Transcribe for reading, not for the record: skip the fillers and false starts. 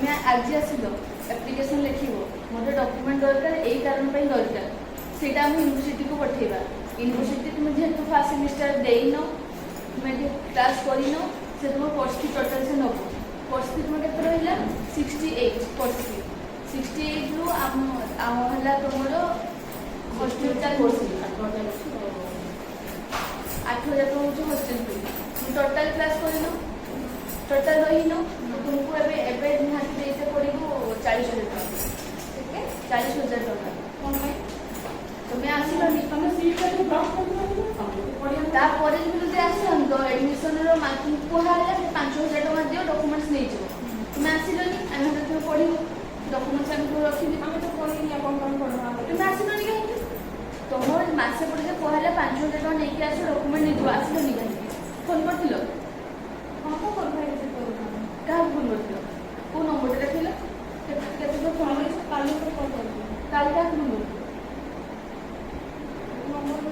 तुम्हें आज आसिल एप्लिकेशन लिख मोटे डॉक्यूमेंट दरकार यही कारण दरकार से यूनिवर्सिटी को पठेगा यूनिवर्सिटी तुम जेहतु फास्ट सेमिस्टर देन तुम्हें क्लास कर से तुम कोर्स फी टोटाल से नब कोर्स फी तुम के रहा 68 कोर्स फी 68 रु है तुम हॉस्टल चार्ज 8,000 हूँ हॉस्टल फी तुम टोटाल क्लास कर टोटाल रही तुमको एवं निहाती देते पड़ो 40,000 टका 40,000 टका कौन तुम्हें आसलनी तापर जब आसन तो एडमिशन मार्किंग कहला 5,000 टका दियो डॉक्यूमेंट्स नहीं जाओ तुम्हें आसलनी आम तुम पढ़ डॉक्यूमेंट्स आम रखी तुम्हें आसलनी कहीं तुम मसे पड़े कहला 5,000 टका नहीं आस डॉक्यूमेंट नहीं जाओ आसलनी कहीं फोन कर क्या फोन कर कौ नंबर रखिल के फोन काली क्या नंबर नंबर